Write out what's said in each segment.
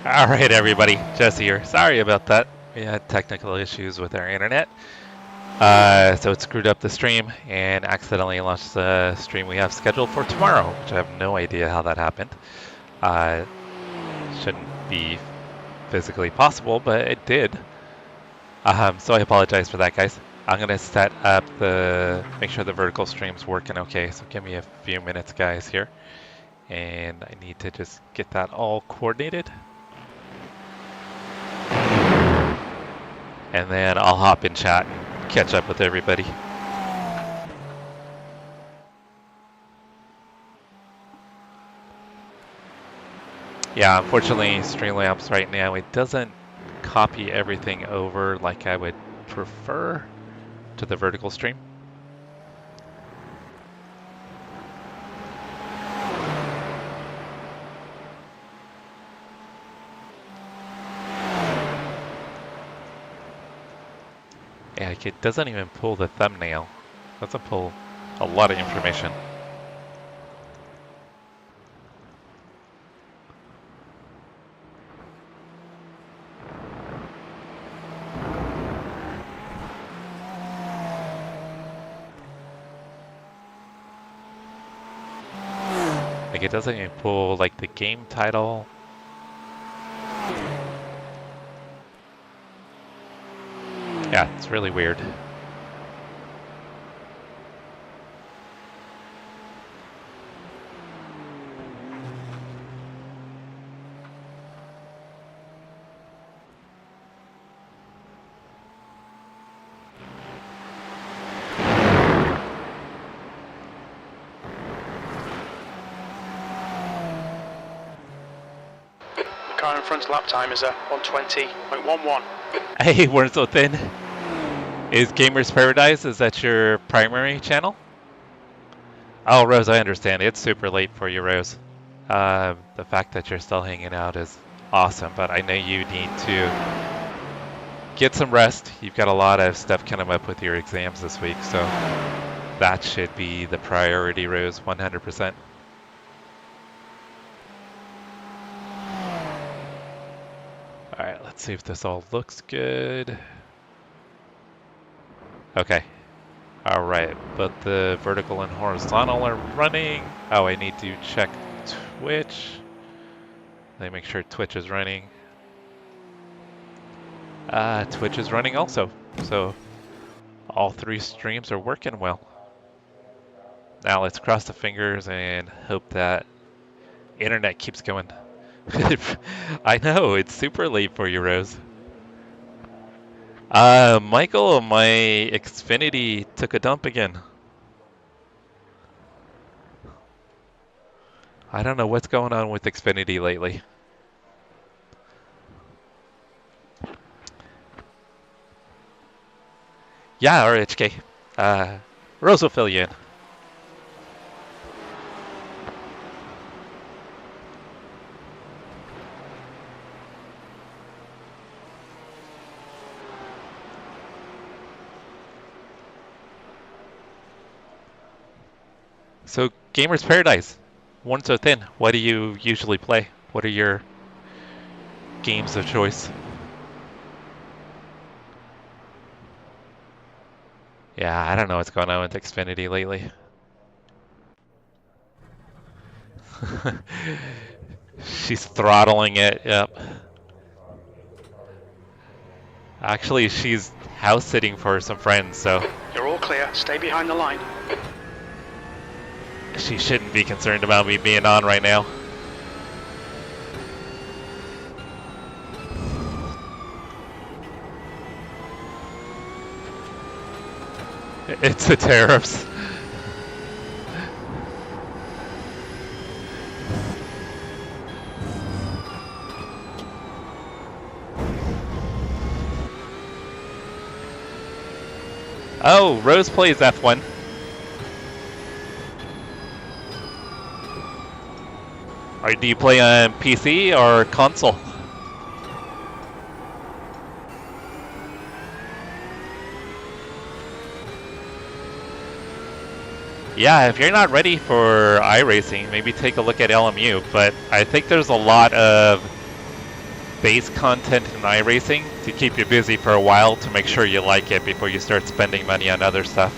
Alright everybody, Jesse here. Sorry about that. We had technical issues with our internet. So it screwed up the stream and accidentally launched the stream we have scheduled for tomorrow, which I have no idea how that happened. Shouldn't be physically possible, but it did. So I apologize for that, guys. I'm going to set up make sure the vertical stream's working okay. So give me a few minutes, guys, here. And I need to just get that all coordinated. And then I'll hop in chat and catch up with everybody. Yeah, unfortunately, Streamlabs right now, it doesn't copy everything over like I would prefer to the vertical stream. Yeah, it doesn't even pull the thumbnail. It doesn't pull a lot of information. Like it doesn't even pull like the game title. Yeah, it's really weird. McLaren front lap time is 1:20.11. Hey, we're so thin. Is Gamers Paradise, is that your primary channel? Oh, Rose, I understand. It's super late for you, Rose. The fact that you're still hanging out is awesome, but I know you need to get some rest. You've got a lot of stuff coming up with your exams this week, so that should be the priority, Rose, 100%. All right, let's see if this all looks good. Okay. All right, but the vertical and horizontal are running. Oh, I need to check Twitch. Let me make sure Twitch is running. Twitch is running also. So all three streams are working well. Now let's cross the fingers and hope that internet keeps going. I know, it's super late for you, Rose. Michael, my Xfinity took a dump again. I don't know what's going on with Xfinity lately. Yeah, RHK. Rose will fill you in. So, Gamers Paradise, One So Thin, what do you usually play? What are your games of choice? Yeah, I don't know what's going on with Xfinity lately. She's throttling it, yep. Actually, she's house sitting for some friends, so... You're all clear. Stay behind the line. She shouldn't be concerned about me being on right now. It's the tariffs. Oh, Rose plays F1. Or do you play on PC or console? Yeah, if you're not ready for iRacing, maybe take a look at LMU, but I think there's a lot of base content in iRacing to keep you busy for a while to make sure you like it before you start spending money on other stuff.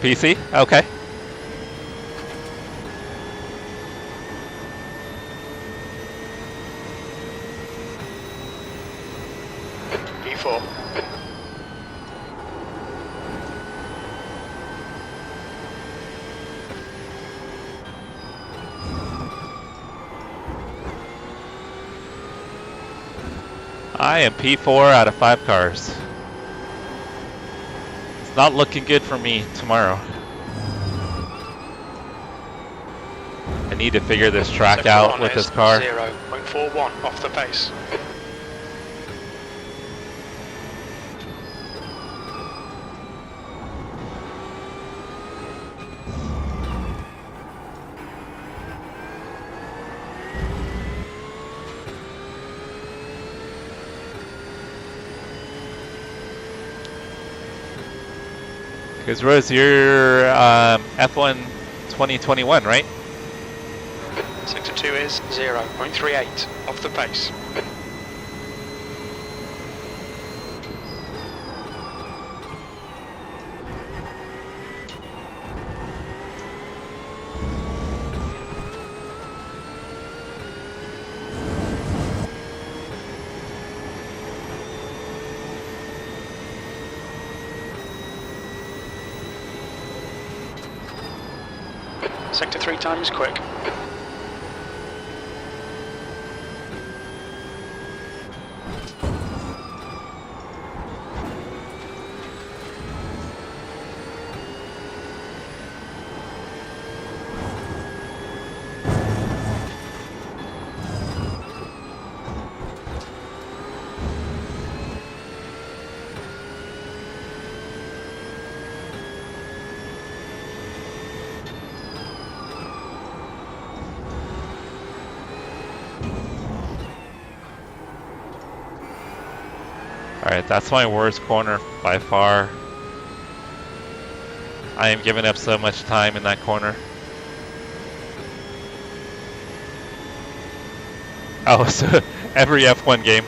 PC? Okay. P4. I am P4 out of 5 cars. It's not looking good for me tomorrow. I need to figure this track out with this car. 0.41 off the pace. Because Rose, you're F1 2021, right? Sector 2 is 0.38 off the pace. Sector 3 time is quick. Alright, that's my worst corner by far. I am giving up so much time in that corner. Oh, so every F1 game.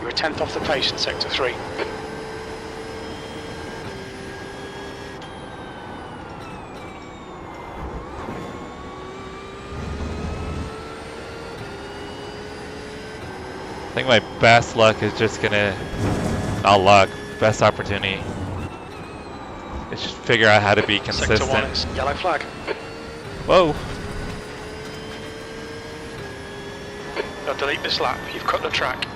You're a tenth off the pace in Sector 3. I think my best luck is just gonna, not luck, best opportunity is just figure out how to be consistent. Sector 1 is yellow flag. Whoa! Now delete this lap, you've cut the track.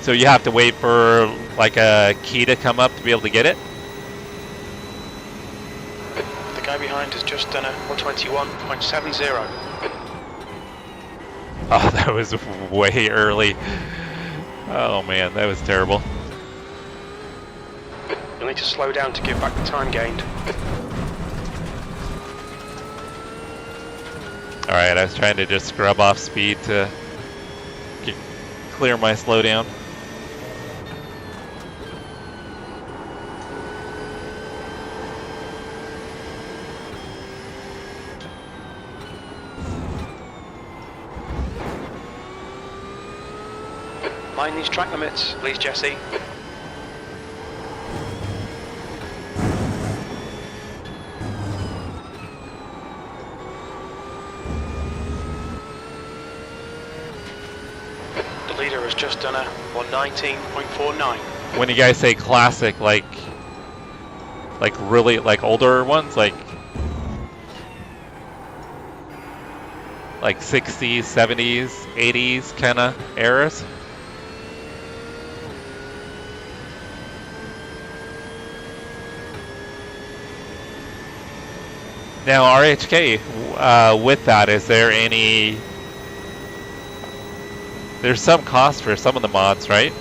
So you have to wait for like a key to come up to be able to get it? The guy behind has just done a 121.70. Oh, that was way early. Oh man, that was terrible. You'll need to slow down to give back the time gained. Alright, I was trying to just scrub off speed to clear my slowdown. Mind these track limits, please, Jesse. leader has just done a 119.49. When you guys say classic, like really like older ones, like 60s, 70s, 80s kind of eras? Now, RHK, with that, is there any... There's some cost for some of the mods, right?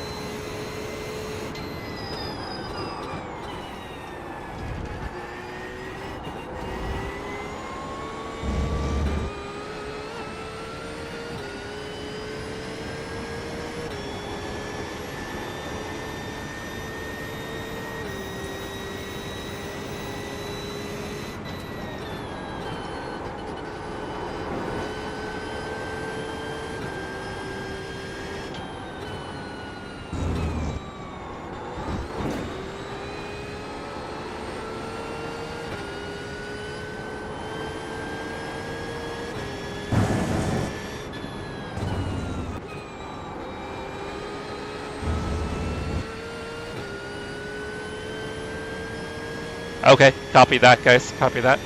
Okay, copy that, guys. Copy that.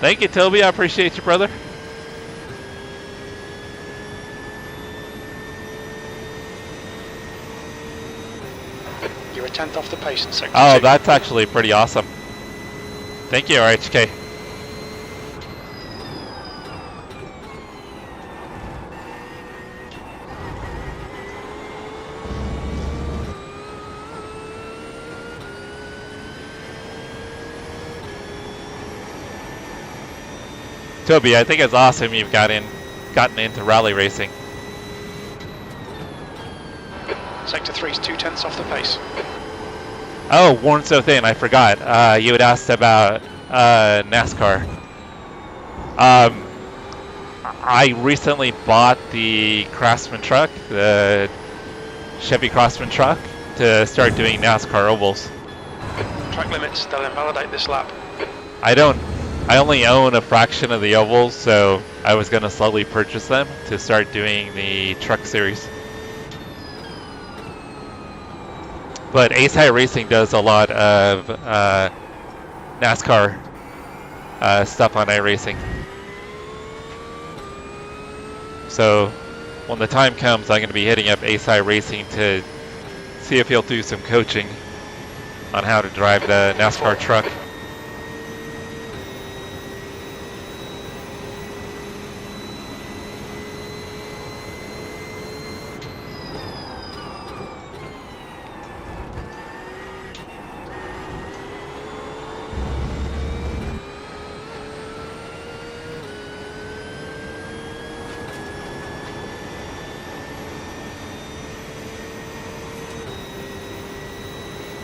Thank you, Toby. I appreciate you, brother. You're a 10th off the pace in sector 2. Oh, that's actually pretty awesome. Thank you, RHK. Toby, I think it's awesome you've gotten into rally racing. Sector 3 is 2/10 off the pace. Oh, worn so thin, I forgot. You had asked about NASCAR. I recently bought the Craftsman truck, the Chevy Craftsman truck, to start doing NASCAR ovals. Track limits, they'll invalidate this lap. I only own a fraction of the ovals, so I was going to slowly purchase them to start doing the truck series. But Ace High Racing does a lot of NASCAR stuff on iRacing. So when the time comes, I'm going to be hitting up Ace High Racing to see if he'll do some coaching on how to drive the NASCAR truck.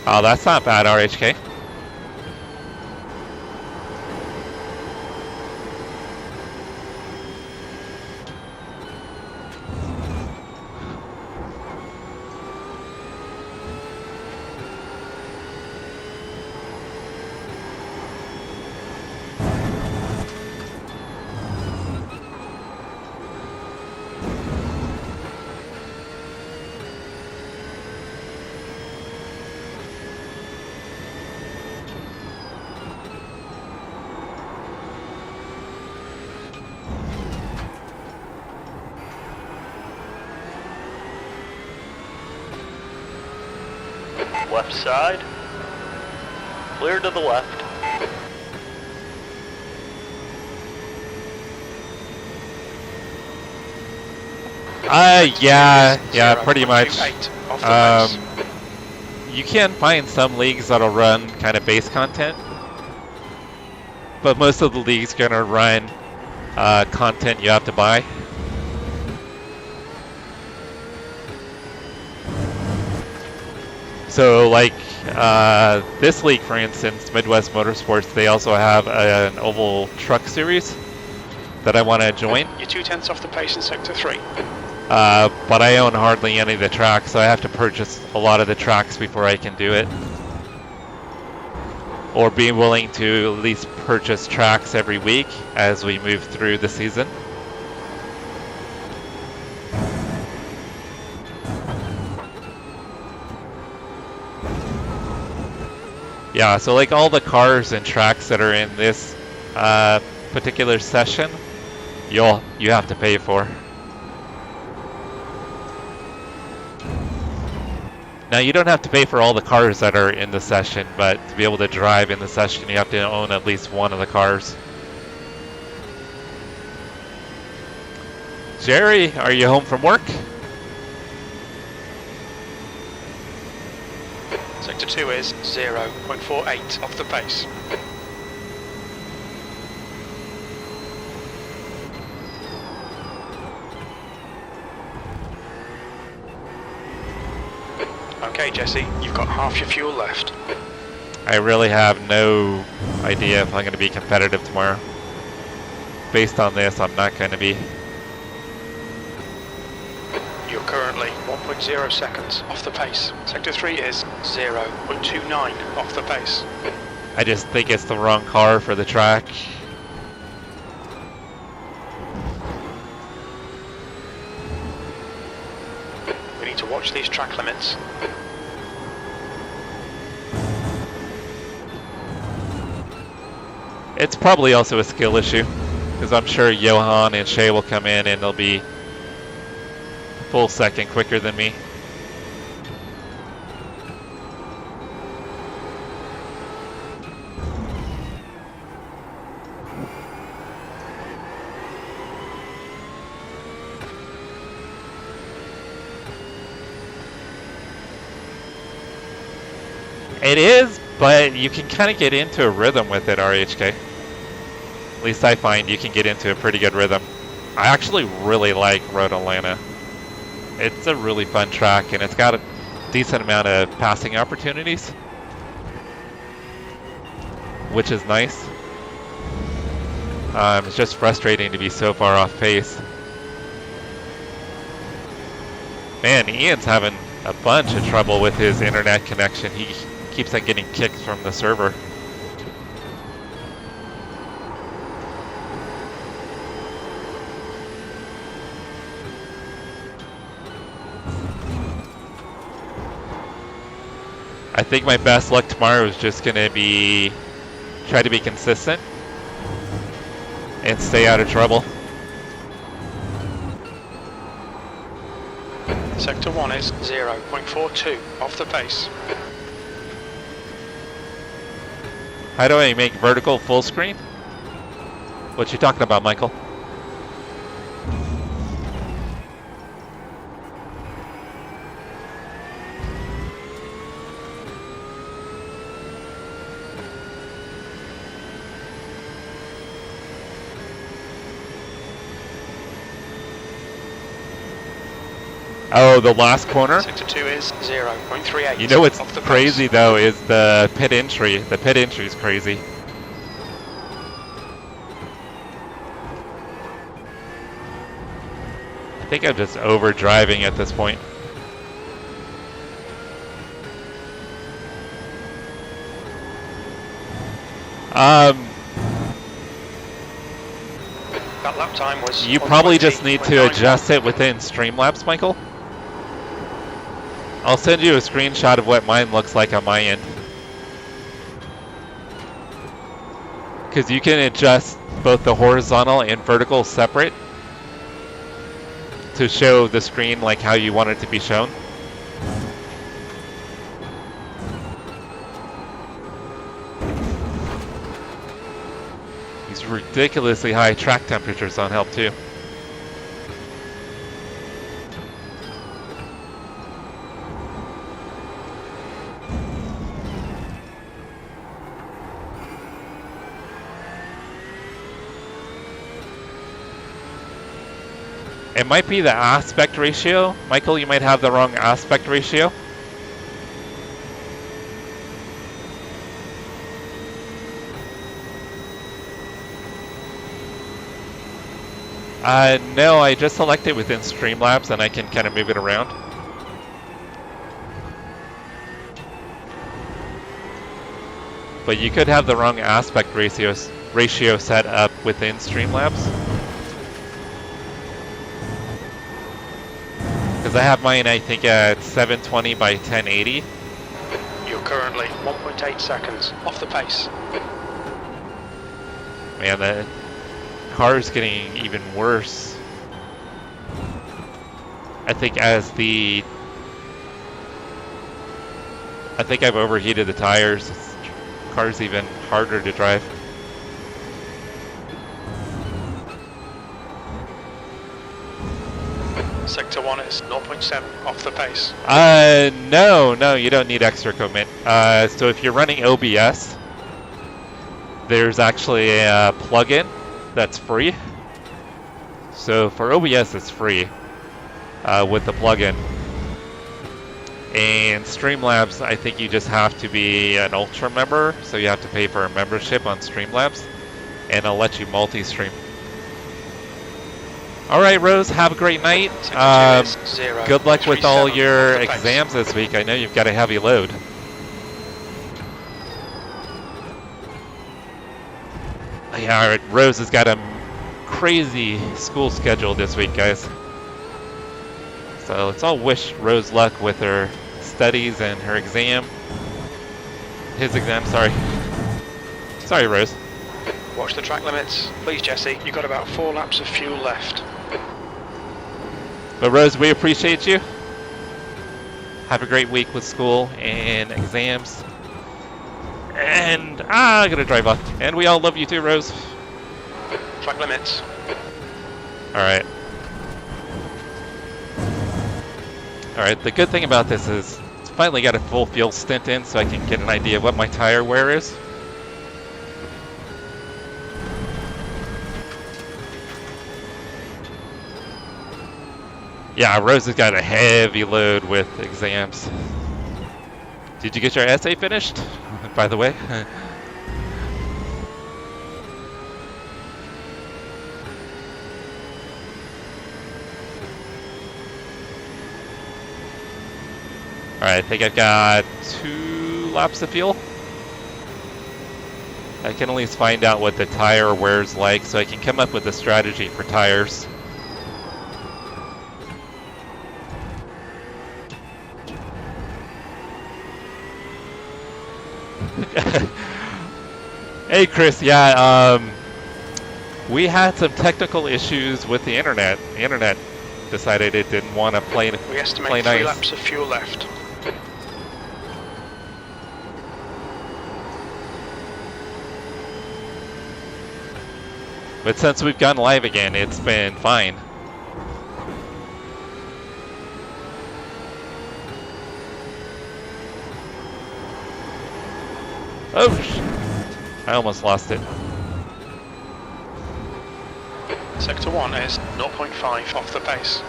Oh, that's not bad, RHK. Left side, clear to the left. Yeah, pretty much. You can find some leagues that'll run kind of base content, but most of the leagues gonna run content you have to buy. So like this league, for instance, Midwest Motorsports, they also have an oval truck series that I want to join. You're 2/10 off the pace in sector 3. But I own hardly any of the tracks, so I have to purchase a lot of the tracks before I can do it. Or be willing to at least purchase tracks every week as we move through the season. Yeah, so like all the cars and tracks that are in this particular session, you have to pay for. Now you don't have to pay for all the cars that are in the session, but to be able to drive in the session, you have to own at least one of the cars. Jerry, are you home from work? Sector 2 is 0.48 off the pace. Okay, Jesse, you've got half your fuel left. I really have no idea if I'm going to be competitive tomorrow. Based on this, I'm not going to be. You're currently 1.0 seconds off the pace. Sector 3 is 0.29 off the pace. I just think it's the wrong car for the track. We need to watch these track limits. It's probably also a skill issue, because I'm sure Johan and Shea will come in and they'll be a full second quicker than me. It is, but you can kind of get into a rhythm with it, RHK. At least I find you can get into a pretty good rhythm. I actually really like Road Atlanta. It's a really fun track, and it's got a decent amount of passing opportunities, which is nice. It's just frustrating to be so far off pace. Man, Ian's having a bunch of trouble with his internet connection. He keeps on getting kicked from the server. I think my best luck tomorrow is just going to be try to be consistent and stay out of trouble. Sector 1 is 0.42 off the pace. How do I make vertical full screen? What you talking about, Michael? Oh, the last corner? Sector 2 is 0.38. You know what's off the crazy pace. though is the pit entry. The pit entry is crazy. I think I'm just over driving at this point. That lap time was You probably 1:20, just need to 0.91. adjust it within Streamlabs, Michael. I'll send you a screenshot of what mine looks like on my end. Because you can adjust both the horizontal and vertical separate to show the screen like how you want it to be shown. These ridiculously high track temperatures don't help too. It might be the aspect ratio. Michael, you might have the wrong aspect ratio. No, I just select it within Streamlabs and I can kind of move it around. But you could have the wrong aspect ratio set up within Streamlabs. Because I have mine, I think, at 720 by 1080. You're currently 1.8 seconds off the pace. Man, the car's getting even worse. I think I've overheated the tires. The car's even harder to drive. Sector 1 is 0.7 off the pace. No, you don't need extra equipment. So if you're running OBS, there's actually a plugin that's free. So for OBS, it's free with the plugin. And Streamlabs, I think you just have to be an Ultra member, so you have to pay for a membership on Streamlabs, and it'll let you multi-stream. All right, Rose, have a great night. Good luck with all your exams this week. I know you've got a heavy load. Yeah, Rose has got a crazy school schedule this week, guys. So let's all wish Rose luck with her studies and her exam. His exam, sorry. Sorry, Rose. Watch the track limits. Please, Jesse, you've got about 4 laps of fuel left. But Rose, we appreciate you. Have a great week with school and exams. And I'm gonna drive off. And we all love you too, Rose. Track limits. Alright. Alright, the good thing about this is it's finally got a full fuel stint in, so I can get an idea of what my tire wear is. Yeah, Rose has got a heavy load with exams. Did you get your essay finished, by the way? Alright, I think I've got 2 laps of fuel. I can at least find out what the tire wear's like, so I can come up with a strategy for tires. Hey Chris, yeah, we had some technical issues with the internet. The internet decided it didn't want to play nice. We estimate 3 laps of fuel left. But since we've gone live again, it's been fine. Oh, I almost lost it. Sector 1 is 0.5 off the pace.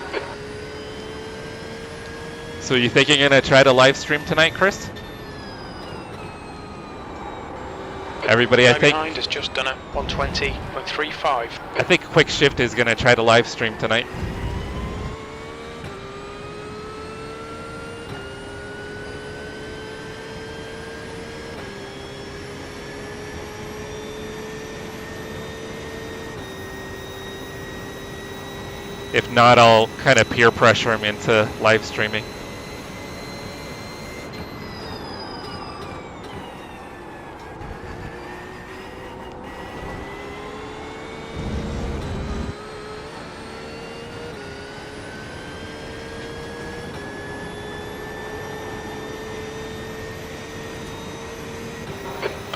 So you think you're going to try to live stream tonight, Chris? Everybody, I think... behind has just done a 120.35. I think Quick Shift is going to try to live stream tonight. If not, I'll kind of peer pressure him into live streaming.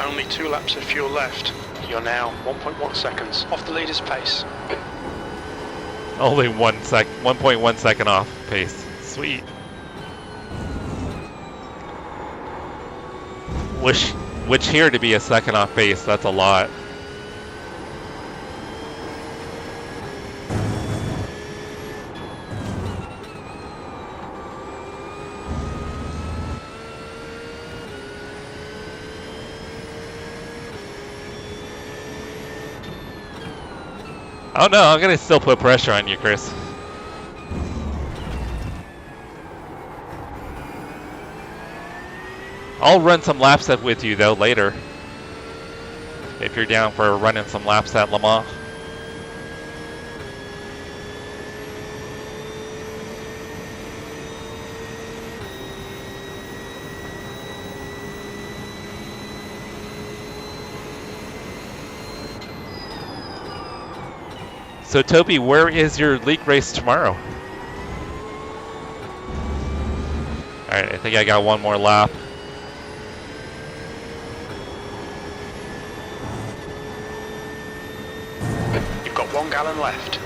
Only 2 laps of fuel left. You're now 1.1 seconds off the leader's pace. Only 1.1 second off pace. Sweet. Which here to be a second off pace, that's a lot. Oh no, I'm gonna still put pressure on you, Chris. I'll run some laps with you though later. If you're down for running some laps at Le Mans. So Toby, where is your league race tomorrow? Alright, I think I got one more lap. You've got 1 gallon left.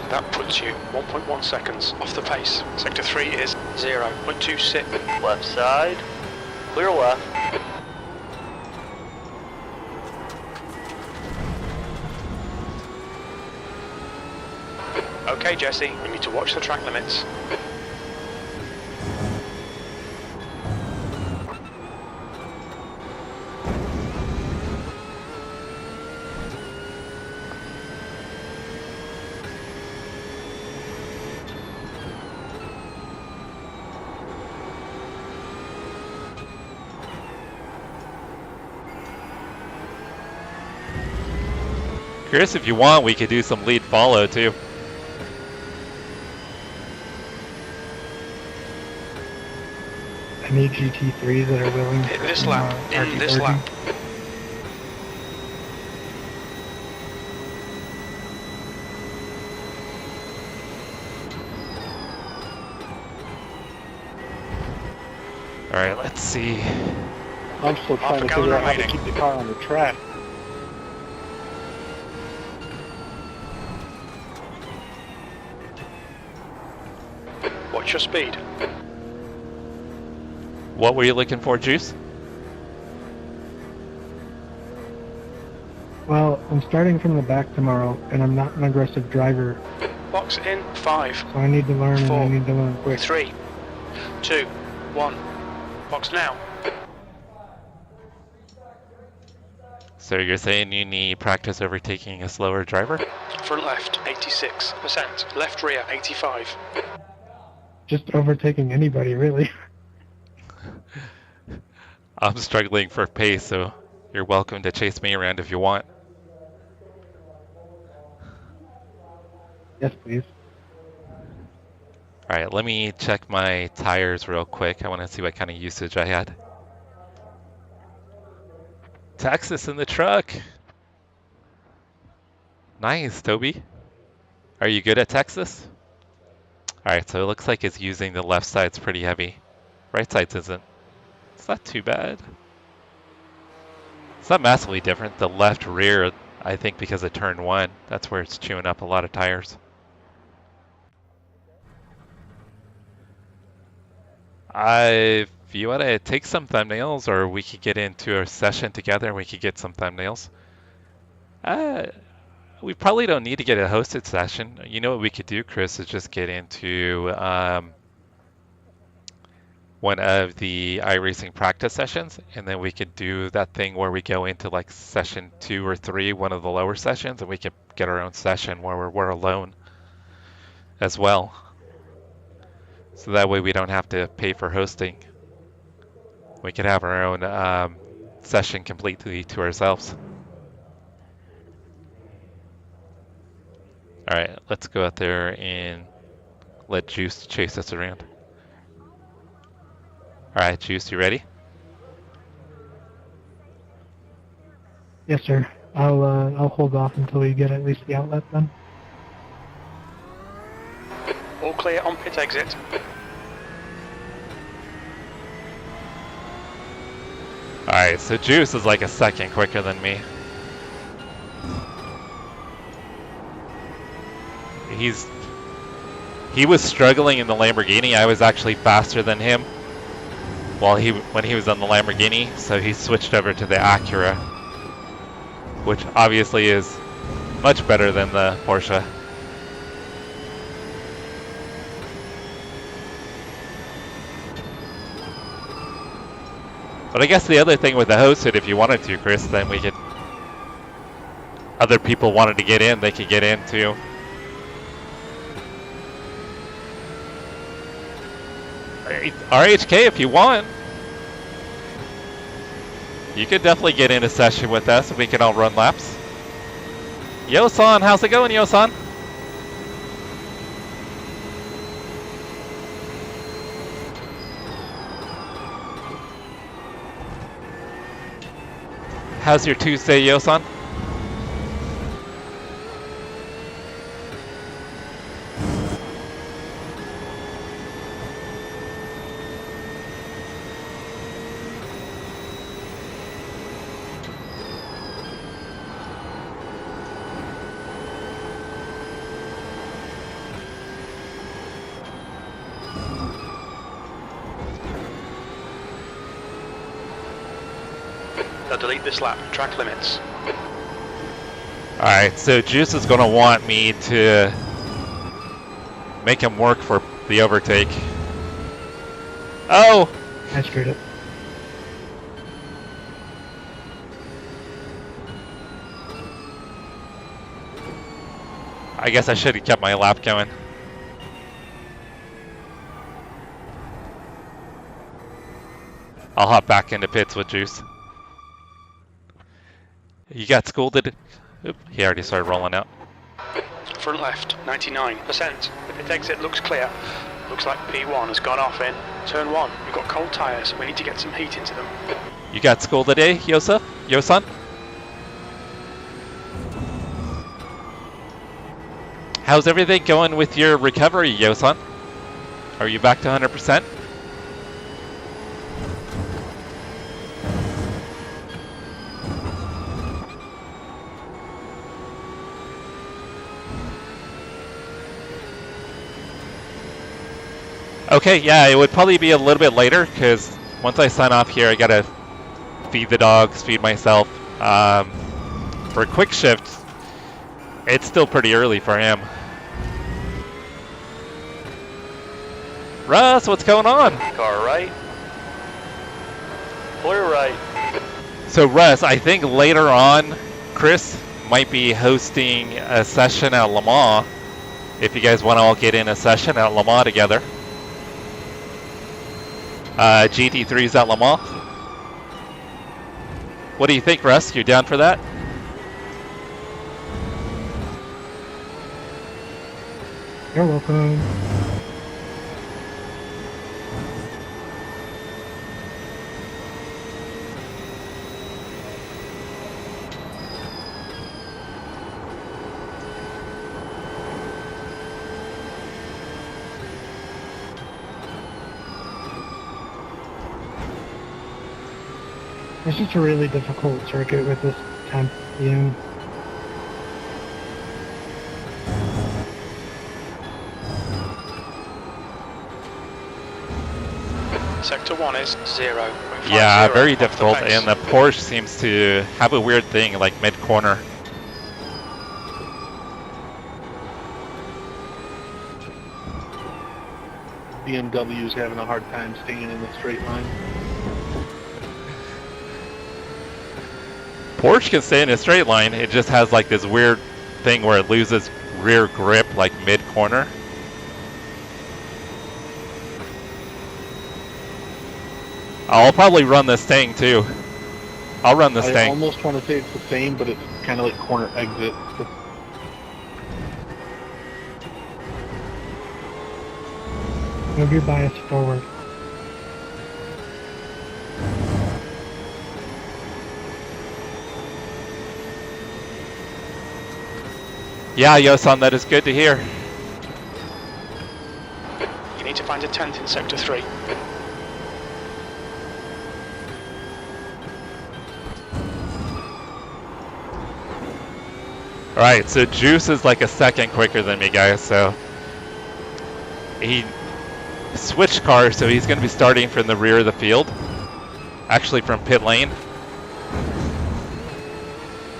That puts you 1.1 seconds off the pace. Sector 3 is 0.26. Left side. Clear left. Okay, Jesse, we need to watch the track limits. Chris, if you want, we could do some lead follow too. Any GT3s that are willing to This lap, in this lap. Alright, let's see. I'm still trying to figure out how to keep the car on the track. Watch your speed. What were you looking for, Juice? Well, I'm starting from the back tomorrow, and I'm not an aggressive driver, Box in 5, so I need to learn, and 4, I need to learn quick. 3, 2, 1. Box now. So you're saying you need practice overtaking a slower driver? Front left, 86%. Left rear, 85. Just overtaking anybody, really. I'm struggling for pace, so you're welcome to chase me around if you want. Yes, please. Alright, let me check my tires real quick. I want to see what kind of usage I had. Texas in the truck! Nice, Toby. Are you good at Texas? Alright, so it looks like it's using the left side's pretty heavy. Right side's isn't. It's not too bad. It's not massively different. The left rear, I think because of turn 1, that's where it's chewing up a lot of tires. If you want to take some thumbnails, or we could get into a session together and we could get some thumbnails. We probably don't need to get a hosted session. You know what we could do, Chris, is just get into one of the iRacing practice sessions, and then we could do that thing where we go into like session 2 or 3, one of the lower sessions, and we could get our own session where we're alone as well. So that way we don't have to pay for hosting. We could have our own session completely to ourselves. Alright, let's go out there and let Juice chase us around. Alright, Juice, you ready? Yes, sir. I'll hold off until we get at least the outlet done. All clear on pit exit. Alright, so Juice is like a second quicker than me. He was struggling in the Lamborghini. I was actually faster than him when he was on the Lamborghini, so he switched over to the Acura, which obviously is much better than the Porsche. But I guess the other thing with the hosted, if you wanted to, Chris, then we could other people wanted to get in, they could get in too. RHK, if you want, you could definitely get in a session with us and we can all run laps. Yosan, how's it going, Yosan? How's your Tuesday, Yosan? Now delete this lap, track limits. Alright, so Juice is going to want me to make him work for the overtake. Oh! I screwed it. I guess I should have kept my lap going. I'll hop back into pits with Juice. You got scolded? Oop, he already started rolling out. Front left, 99%. The pit exit looks clear. Looks like P1 has gone off in turn 1. We've got cold tyres, we need to get some heat into them. You got scolded, eh, Yosa? Yosan? How's everything going with your recovery, Yosan? Are you back to 100%? Okay, yeah, it would probably be a little bit later because once I sign off here, I gotta feed the dogs, feed myself. For a quick shift, it's still pretty early for him. Russ, what's going on? Car right. Clear right. So Russ, I think later on, Chris might be hosting a session at Le Mans. If you guys want to all get in a session at Le Mans together. GT3's at Le Mans. What do you think, Russ? You down for that? You're welcome. It's just a really difficult circuit with this temp, you know. Sector 1 is 0. Yeah, 0 very off the difficult, pace. and the Porsche seems to have a weird thing, like mid-corner. BMW's having a hard time staying in the straight line. Porsche can stay in a straight line, it just has like this weird thing where it loses rear grip, like mid-corner. I'll probably run this thing too. I'll run this I thing. almost want to say it's the same, but it's kind of like corner exit. Move your bias forward. Yeah, Yosan, that is good to hear. You need to find a tent in Sector 3. Alright, so Juice is like a second quicker than me, guys, so he switched cars, so he's going to be starting from the rear of the field, actually from pit lane.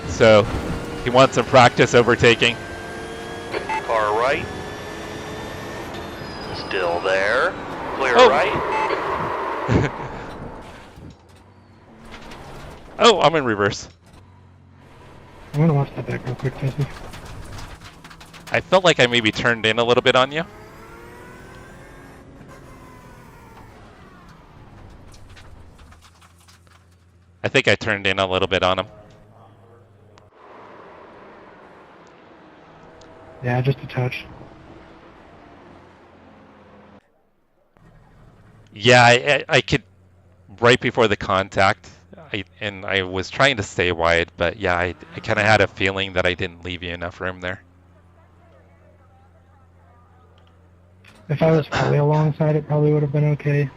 So he wants some practice overtaking. Car right. Still there. Clear Oh. right. Oh, I'm in reverse. I'm gonna watch that back real quick, Jesse. I felt like I maybe turned in a little bit on you. I think I turned in a little bit on him. Yeah, just a touch. Yeah, I could, right before the contact, and I was trying to stay wide, but yeah, I kind of had a feeling that I didn't leave you enough room there. If I was fully alongside, it probably would have been okay.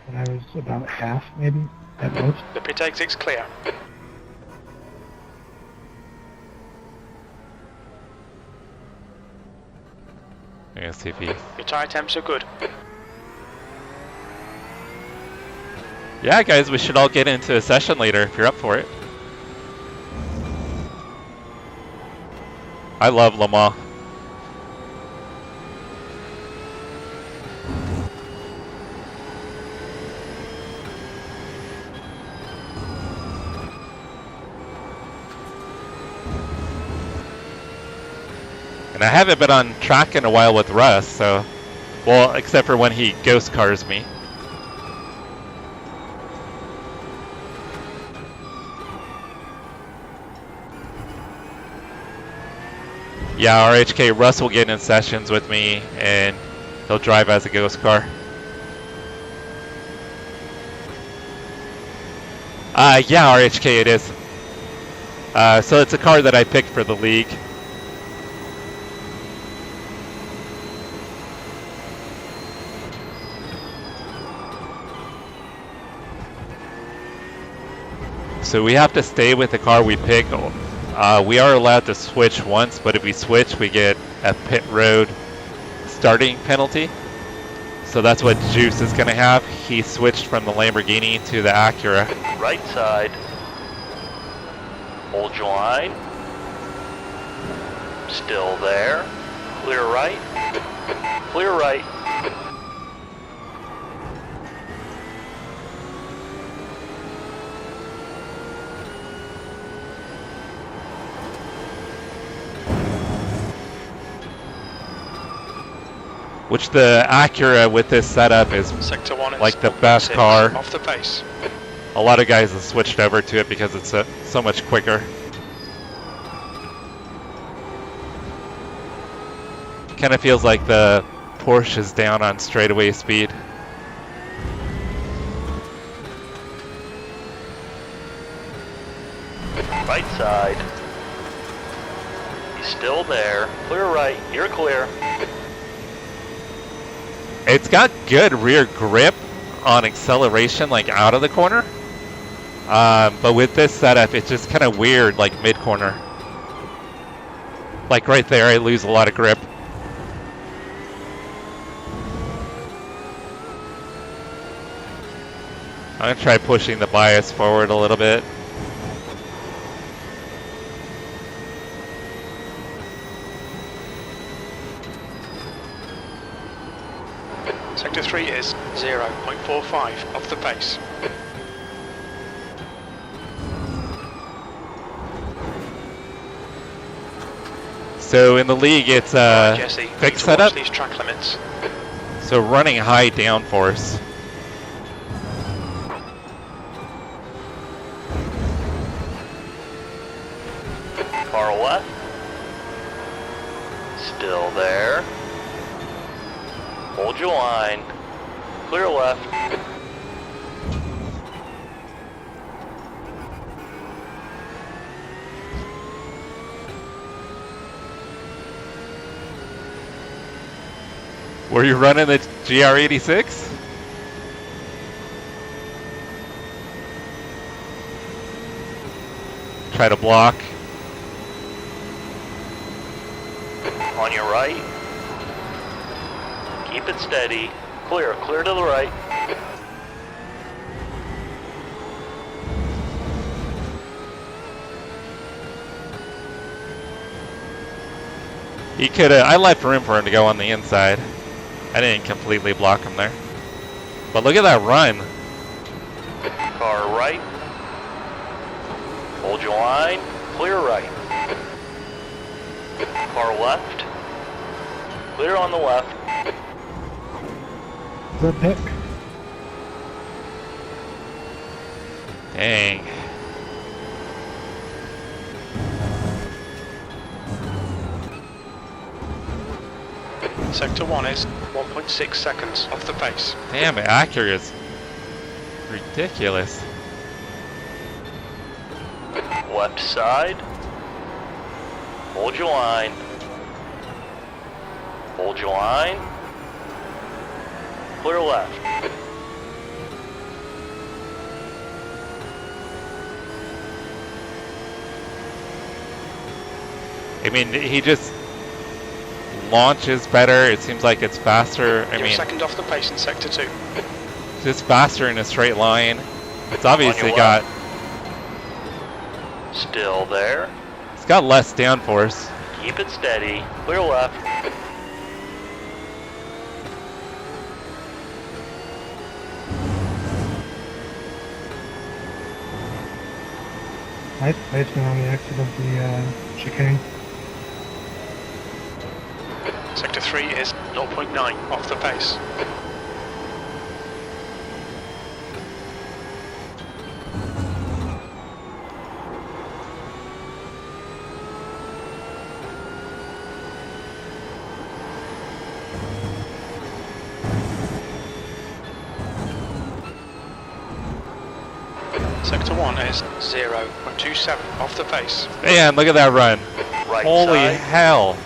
But I was about half, maybe, at most. The pit exit's clear. I'm gonna see if he... Your tyre temps are good. Yeah, guys, we should all get into a session later if you're up for it. I love Le Mans. And I haven't been on track in a while with Russ, so... Well, except for when he ghost cars me. Yeah, RHK, Russ will get in sessions with me, and he'll drive as a ghost car. Yeah, RHK it is. So it's a car that I picked for the league. So we have to stay with the car we pick. We are allowed to switch once, but if we switch, we get a pit road starting penalty. So that's what Juice is going to have. He switched from the Lamborghini to the Acura. Right side. Hold your line. Still there. Clear right. Clear right. Which the Acura with this setup is Sector 1 like the best car. Off the pace. A lot of guys have switched over to it because it's so much quicker. Kind of feels like the Porsche is down on straightaway speed. Right side. He's still there. Clear right. You're clear. It's got good rear grip on acceleration, like out of the corner. But with this setup, it's just kind of weird, like mid-corner. Like right there, I lose a lot of grip. I'm gonna try pushing the bias forward a little bit. Sector 3 is 0.45 off the pace. So in the league, it's Right, Jesse, fixed need to watch setup. these track limits. So running high downforce. Car left. Still there. Hold your line. Clear left. Were you running the GR86? Try to block. On your right. Keep it steady. Clear. Clear to the right. He could have. I left room for him to go on the inside. I didn't completely block him there. But look at that run. Car right. Hold your line. Clear right. Car left. Clear on the left. Good pick. Dang. Sector 1 is 1.6 seconds off the pace. Damn it, Acura is ridiculous. Left side. Hold your line. Hold your line. Clear left. I mean, he just launches better. It seems like it's faster. I You're mean, second off the pace in Sector 2. just faster in a straight line. It's obviously your got, Still there. it's got less downforce. Keep it steady. Clear left. Nice placement on the exit of the chicane. Sector 3 is 0.9 off the pace. Sector 1 is 0.27 off the pace. Man, look at that run. Right Holy side. hell.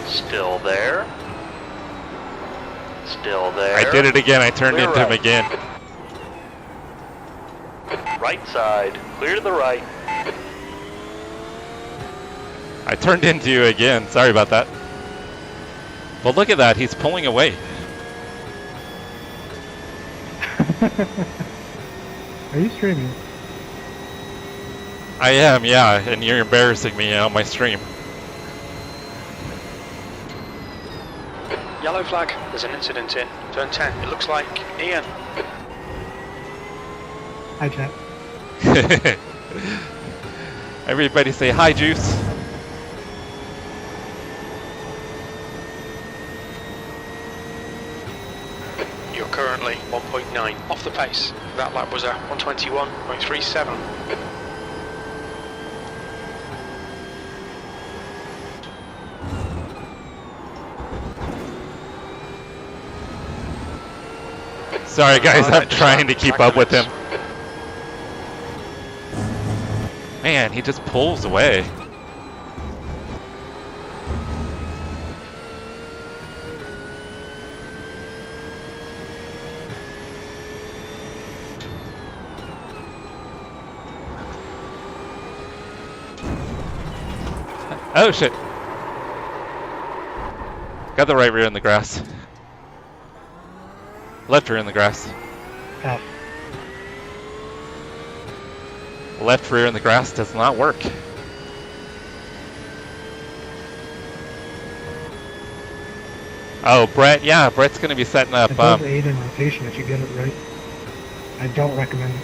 Still there. Still there. I did it again. I turned Clear into him right. again. Right side. Clear to the right. I turned into you again. Sorry about that. But look at that. He's pulling away. Are you streaming? I am, yeah. And you're embarrassing me on my stream. Yellow flag, there's an incident in turn 10. It looks like Ian. Hi, chat. Everybody say hi, Juice. You're currently 1.9 off the pace. That lap was a 121.37. Sorry guys, I'm trying to keep up with him. Man, he just pulls away. Oh shit. Got the right rear in the grass. Left rear in the grass. F. Left rear in the grass does not work. Oh, Brett, yeah, Brett's going to be setting up. It does aid in rotation if you get it right. I don't recommend it.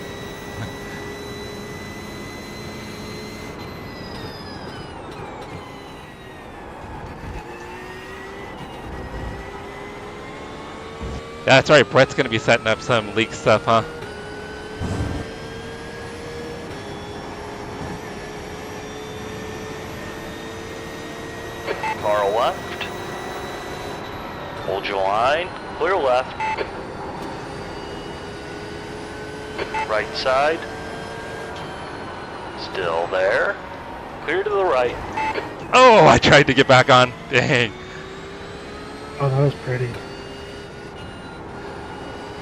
Yeah, that's right, Brett's going to be setting up some leak stuff, huh? Car left. Hold your line. Clear left. Right side. Still there. Clear to the right. Oh, I tried to get back on. Dang. Oh, that was pretty.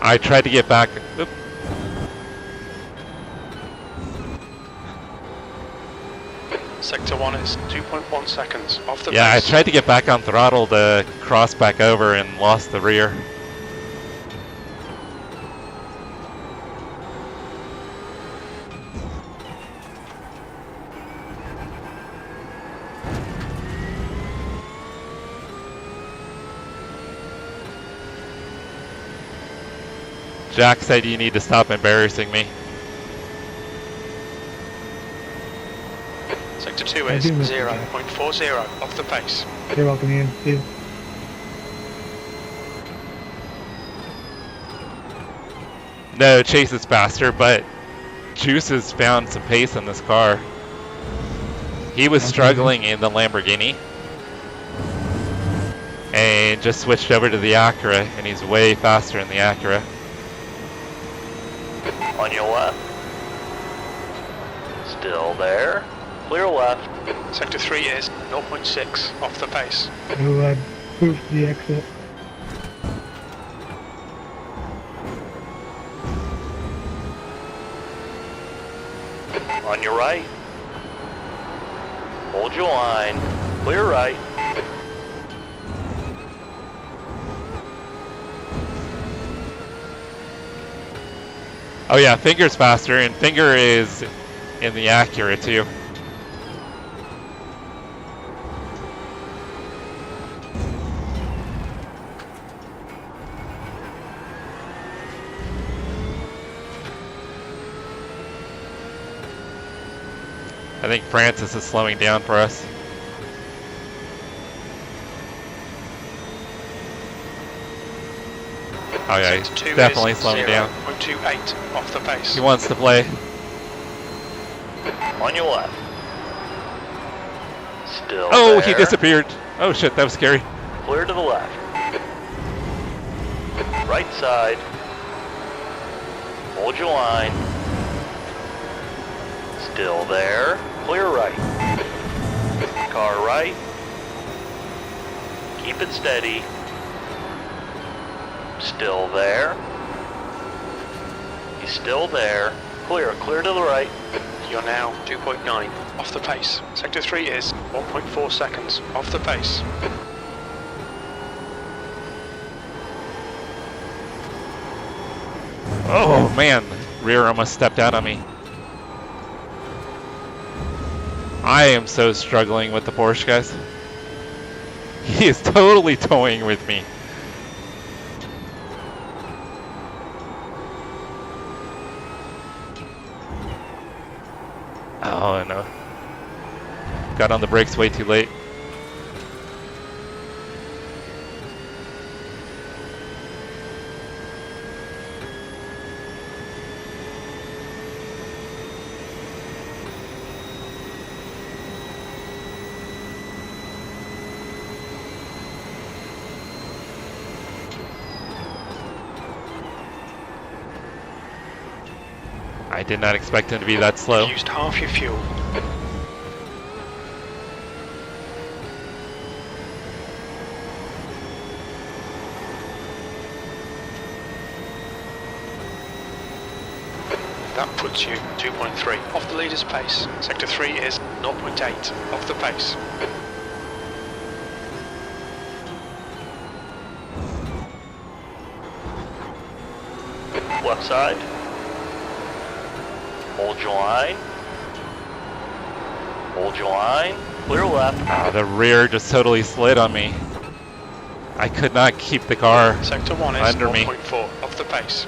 I tried to get back. Oop. Sector 1 is 2.1 seconds off the Yeah, I pace. tried to get back on throttle to cross back over and lost the rear. Jack said you need to stop embarrassing me. Sector 2 I is do miss you 0.40 off the pace. You're welcome, Ian. See you. No, Chase is faster, but Juice has found some pace in this car. He was struggling in the Lamborghini and just switched over to the Acura, and he's way faster in the Acura. On your left. Still there. Clear left. Sector 3 is 0.6 off the pace. Who proofed the exit? On your right. Hold your line. Clear right. Oh yeah, Finger's faster, and Finger is in the Acura too. I think Francis is slowing down for us. Oh yeah, he's Sector 2 definitely is slowing down. 0.28 off the pace. He wants to play. On your left. Still Oh, there. he disappeared. Oh shit, that was scary. Clear to the left. Right side. Hold your line. Still there. Clear right. Car right. Keep it steady. Still there. He's still there. Clear to the right. You're now 2.9 off the pace. Sector 3 is 1.4 seconds off the pace. Oh man, rear almost stepped out on me. I am so struggling with the Porsche, guys. He is totally toying with me. Oh no. Got on the brakes way too late. I did not expect him to be that slow. Used half your fuel. That puts you 2.3 off the leader's pace. Sector 3 is 0.8 off the pace. Left side. Hold your line. Hold your line. Clear left. Ah, the rear just totally slid on me. I could not keep the car Sector 1 is under me. 0.4 off the pace.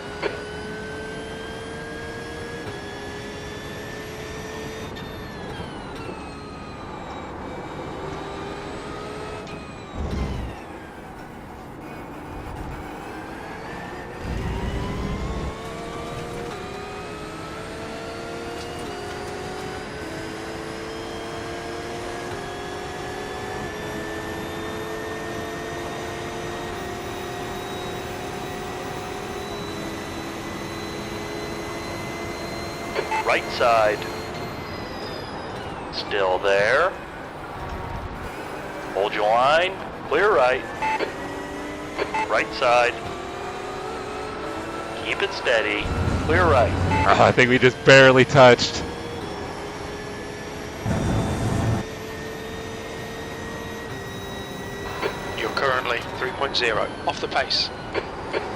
Right side. Still there. Hold your line. Clear right. Right side. Keep it steady. Clear right. Oh, I think we just barely touched. You're currently 3.0 off the pace.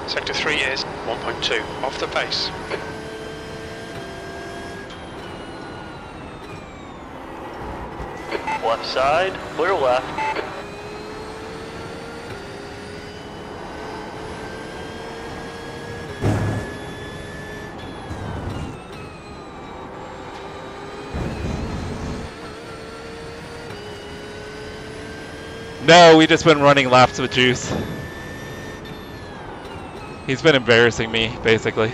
Sector 3 is 1.2 off the pace. Left side. Clear left. No, we just been running laps with Juice. He's been embarrassing me, basically.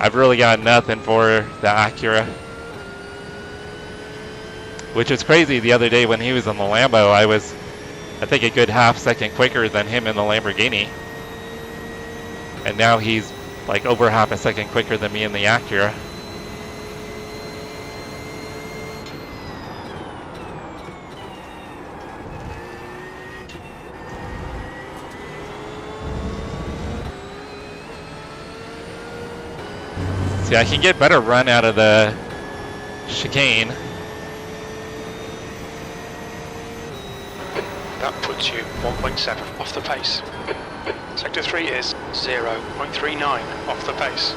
I've really got nothing for the Acura. Which is crazy. The other day when he was in the Lambo, I was, I think, a good half second quicker than him in the Lamborghini. And now he's like over half a second quicker than me in the Acura. See, I can get better run out of the chicane. That puts you 1.7 off the pace. Sector 3 is 0.39 off the pace.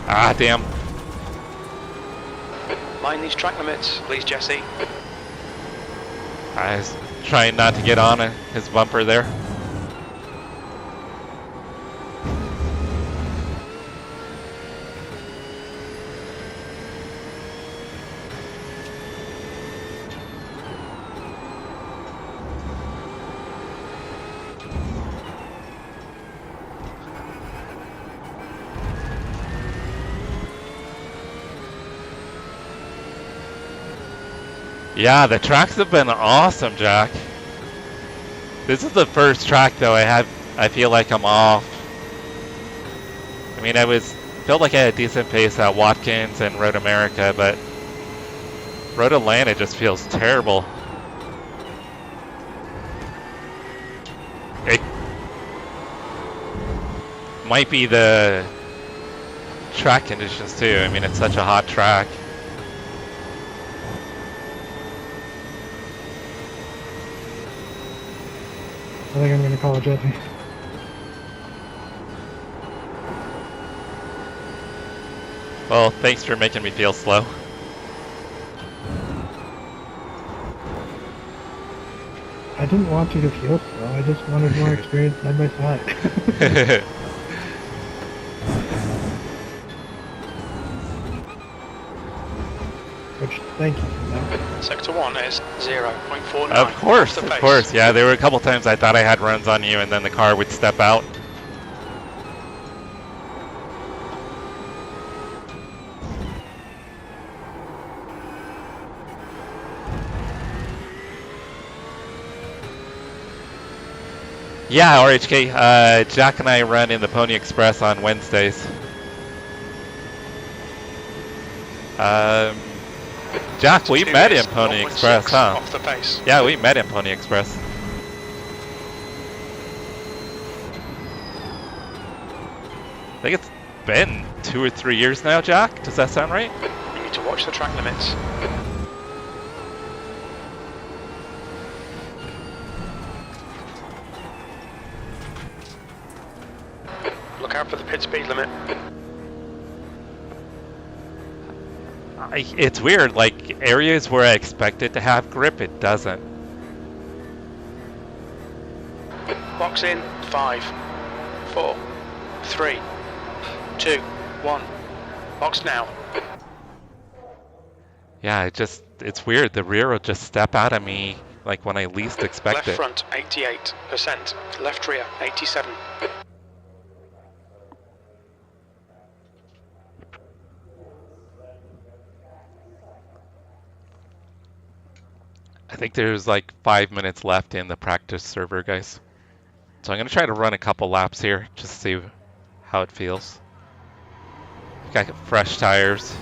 Ah, damn. Mind these track limits, please, Jesse. I was trying not to get on his bumper there. Yeah, the tracks have been awesome, Jack. This is the first track though I feel like I'm off. I mean, felt like I had a decent pace at Watkins and Road America, but Road Atlanta just feels terrible. It might be the track conditions too. I mean, it's such a hot track. I think I'm going to call it Jesse. Well, thanks for making me feel slow. I didn't want you to feel slow. I just wanted more experience side by side. Which, thank you for that. Sector 1 is 0.49. Of course, off the of pace. course. Yeah, there were a couple times I thought I had runs on you and then the car would step out. Yeah, RHK, Jack and I run in the Pony Express on Wednesdays. Jack, we met in Pony Express, huh? Off the pace. Yeah, we met in Pony Express. I think it's been 2 or 3 years now, Jack. Does that sound right? You need to watch the track limits. Look out for the pit speed limit. It's weird, like areas where I expect it to have grip, it doesn't. Box in 5, 4, 3, 2, 1. Box now. Yeah, it's weird. The rear will just step out of me like when I least expect Left it. front 88%, left rear 87. I think there's like 5 minutes left in the practice server, guys. So I'm going to try to run a couple laps here, just to see how it feels. Got fresh tires.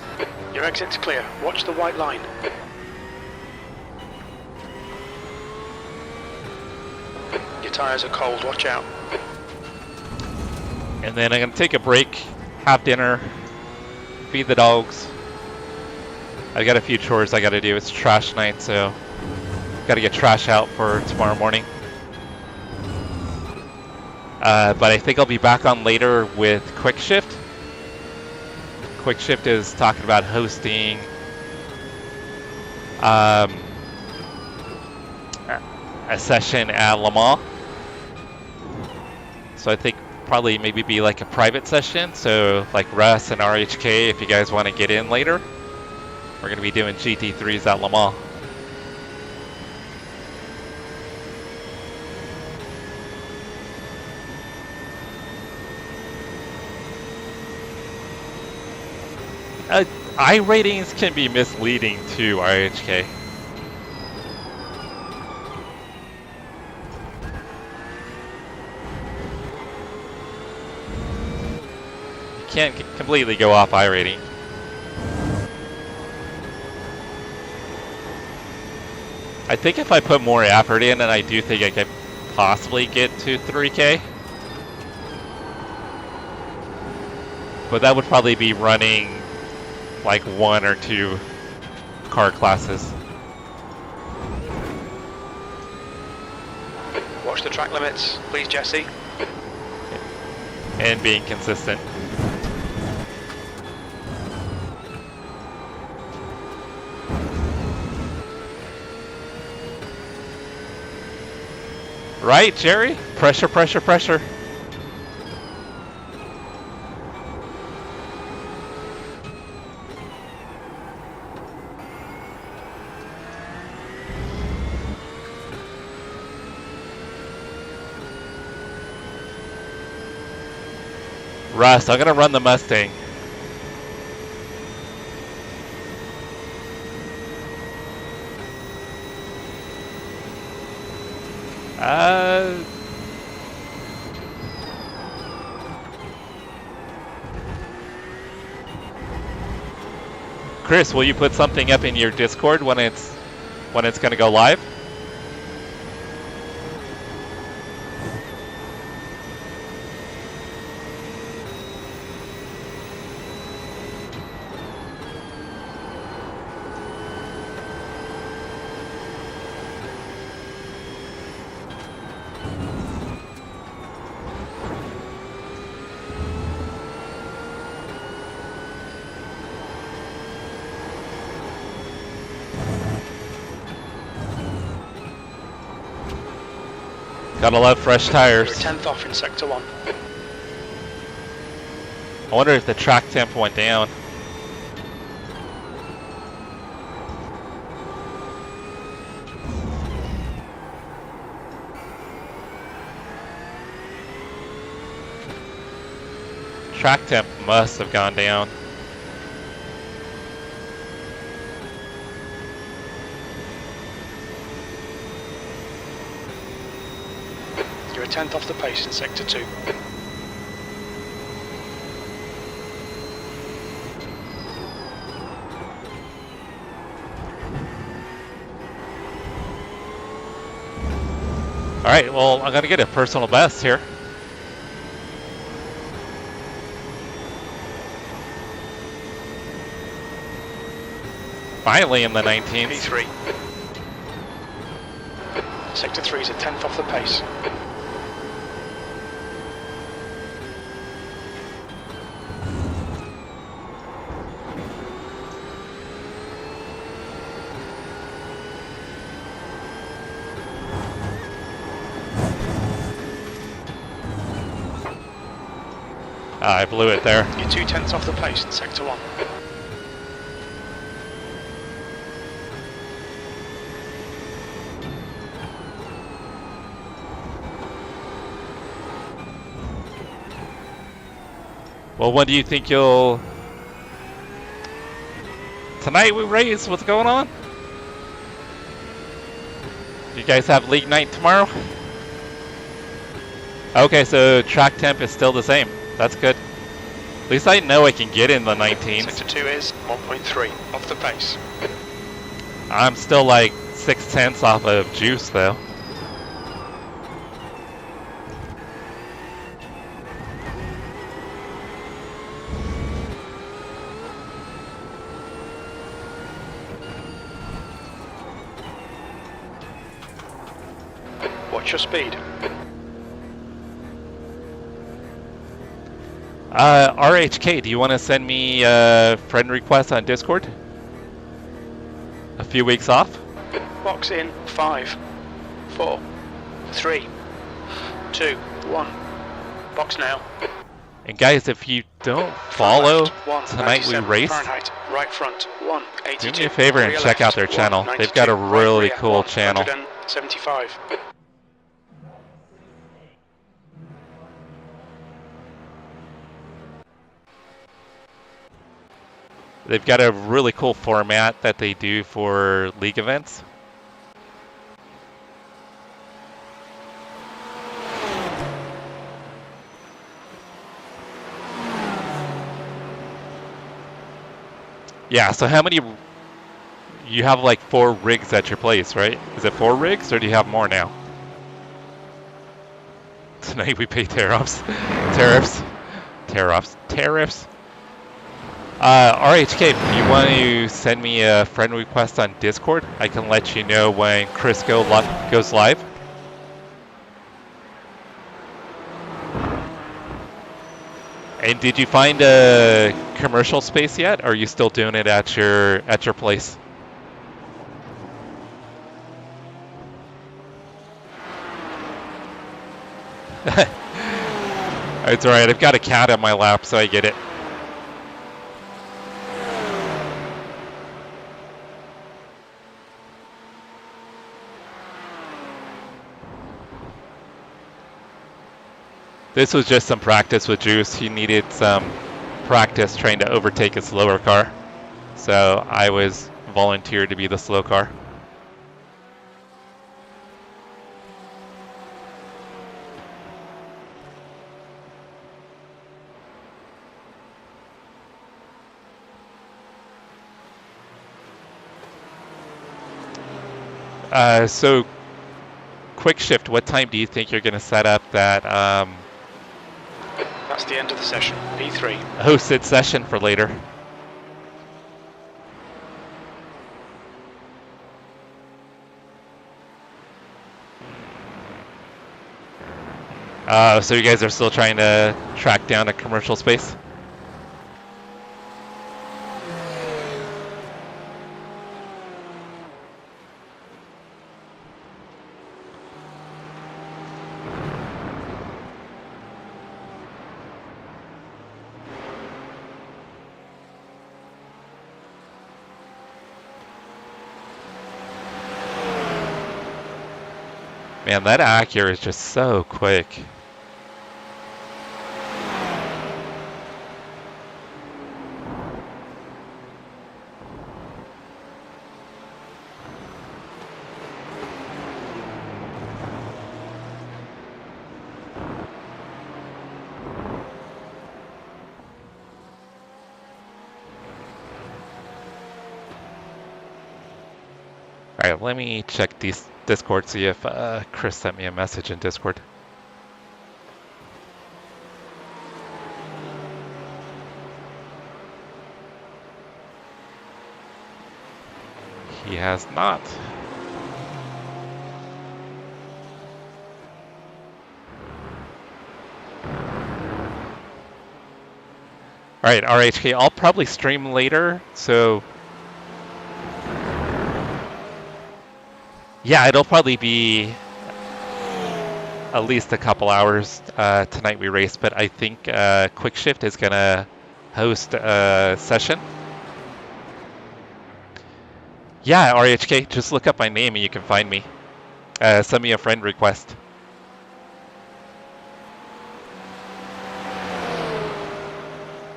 Your exit's clear. Watch the white line. Your tyres are cold. Watch out. And then I'm going to take a break, have dinner, feed the dogs. I got a few chores I got to do. It's trash night, so got to get trash out for tomorrow morning. But I think I'll be back on later with Quick Shift. Quick Shift is talking about hosting a session at Le Mans. So I think probably maybe be like a private session. So like Russ and RHK, if you guys want to get in later, we're going to be doing GT3s at Le Mans. iRatings can be misleading to RHK. You can't completely go off iRating. I think if I put more effort in, and I do think I could possibly get to 3K. But that would probably be running like 1 or 2 car classes. Watch the track limits, please, Jesse. And being consistent. Right, Jerry? Pressure, pressure, pressure. Russ, I'm gonna run the Mustang. Chris, will you put something up in your Discord when it's gonna go live? Gotta love fresh tires. You're 10th off in sector 1. I wonder if the track temp went down. Track temp must have gone down. You're a 10th off the pace in sector 2. Alright, well, I'm gonna get a personal best here. Finally in the 19s. P3. Sector 3 is a 10th off the pace. I blew it there. You're 2 tenths off the pace in sector 1. Well, when do you think you'll... Tonight we race, what's going on? You guys have league night tomorrow? Okay, so track temp is still the same. That's good. At least I know I can get in the 19s. Sector 2 is 1.3 off the pace. I'm still like 6/10 off of juice though. What's your speed? RHK, do you want to send me a friend request on Discord? A few weeks off? Box in 5, 4, 3, 2, 1. Box now. And guys, if you don't follow Left, Tonight We Race, Fahrenheit. Right front, 182. do me a favor and Rear check out left, their channel. 192. They've got a really Right cool rear, channel. 175. They've got a really cool format that they do for league events. Yeah, so how many, you have like 4 rigs at your place, right? Is it 4 rigs or do you have more now? Tonight we pay tariffs. Tariffs. RHK, if you want to send me a friend request on Discord, I can let you know when Chris goes live. And did you find a commercial space yet, or are you still doing it at your place? It's alright, I've got a cat on my lap, so I get it. This was just some practice with Juice. He needed some practice trying to overtake a slower car. So I was volunteered to be the slow car. So quick shift, what time do you think you're going to set up that That's the end of the session. P3. hosted session for later? So you guys are still trying to track down a commercial space? Man, that Acura is just so quick. All right, let me check Discord, see if Chris sent me a message in Discord. He has not. All right, RHK, I'll probably stream later, so yeah, it'll probably be at least a couple hours tonight we race, but I think Quick Shift is gonna host a session. Yeah, RHK, just look up my name and you can find me. Send me a friend request.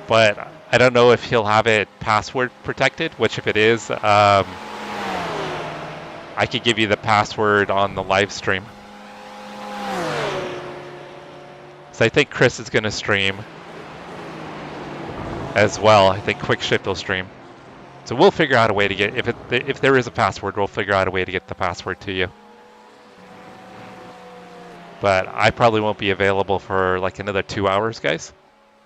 But I don't know if he'll have it password protected, which if it is, I could give you the password on the live stream. So I think Chris is going to stream as well. I think Quick Shift will stream. So we'll figure out a way to get, if there is a password, we'll figure out a way to get the password to you. But I probably won't be available for like another 2 hours, guys.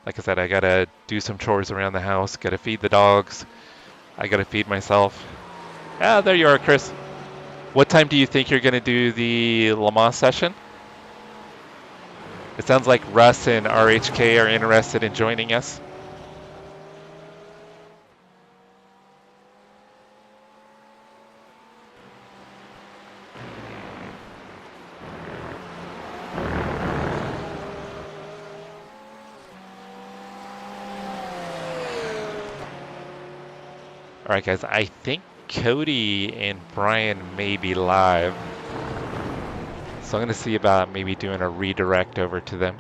Like I said, I gotta do some chores around the house, gotta feed the dogs, I gotta feed myself. Ah, there you are, Chris. What time do you think you're going to do the Le Mans session? It sounds like Russ and RHK are interested in joining us. Alright guys, I think Cody and Brian may be live. So I'm going to see about maybe doing a redirect over to them.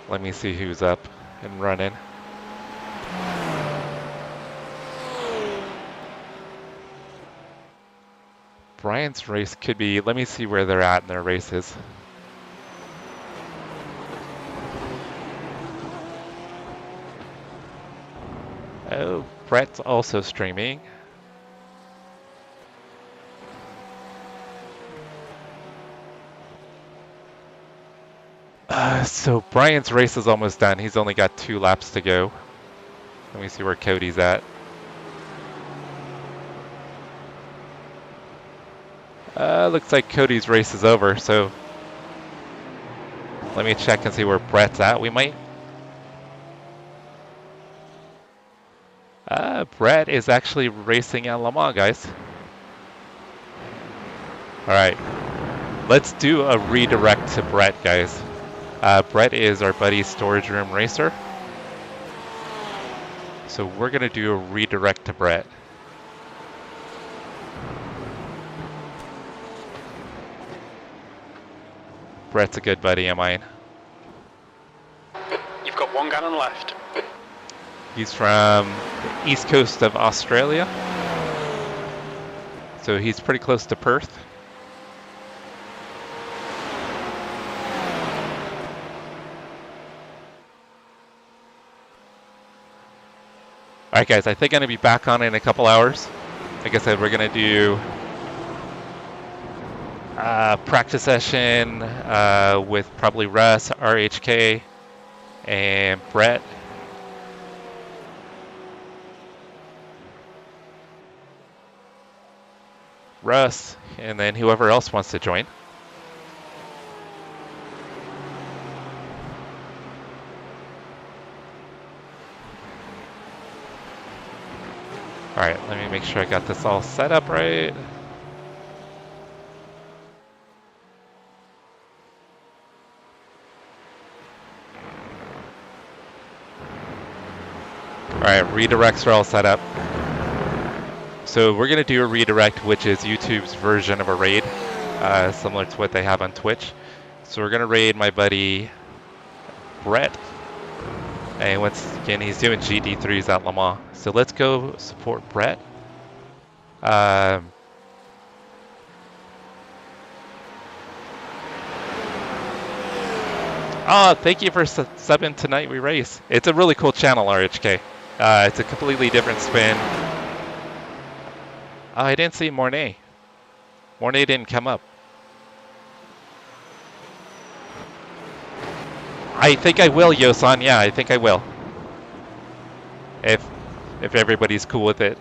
Let me see who's up and running. Brian's race could be, let me see where they're at in their races. Oh, Brett's also streaming. So Brian's race is almost done. He's only got 2 laps to go. Let me see where Cody's at. Looks like Cody's race is over, so let me check and see where Brett's at. We might. Brett is actually racing at Le Mans, guys. Alright, let's do a redirect to Brett, guys. Brett is our buddy storage room racer. So we're going to do a redirect to Brett. Brett's a good buddy of mine. You've got 1 gallon left. He's from the east coast of Australia. So he's pretty close to Perth. Alright guys, I think I'm going to be back on in a couple hours. Like I said, we're going to do a practice session with probably Russ, RHK, and Brett. Russ, and then whoever else wants to join. Alright, let me make sure I got this all set up right. Alright, redirects are all set up. So we're going to do a redirect, which is YouTube's version of a raid, similar to what they have on Twitch. So we're going to raid my buddy Brett. And once again, he's doing GT3s at Le Mans. So let's go support Brett. Oh, thank you for subbing Tonight We Race. It's a really cool channel, RHK. It's a completely different spin. Oh, I didn't see Mornay. Mornay didn't come up. I think I will, Yosan. Yeah, I think I will. If everybody's cool with it.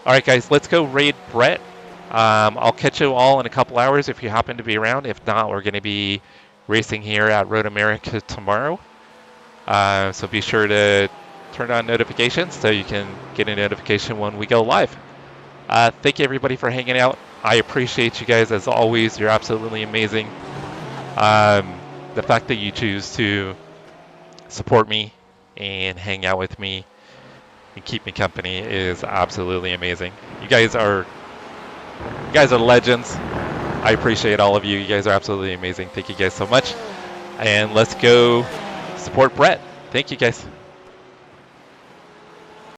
Alright guys, let's go raid Brett. I'll catch you all in a couple hours if you happen to be around. If not, we're going to be racing here at Road America tomorrow. So be sure to turn on notifications so you can get a notification when we go live. Thank you everybody for hanging out. I appreciate you guys as always. You're absolutely amazing. The fact that you choose to support me and hang out with me and keep me company is absolutely amazing. You guys are legends. I appreciate all of you. You guys are absolutely amazing. Thank you guys so much. And let's go support Brett. Thank you guys.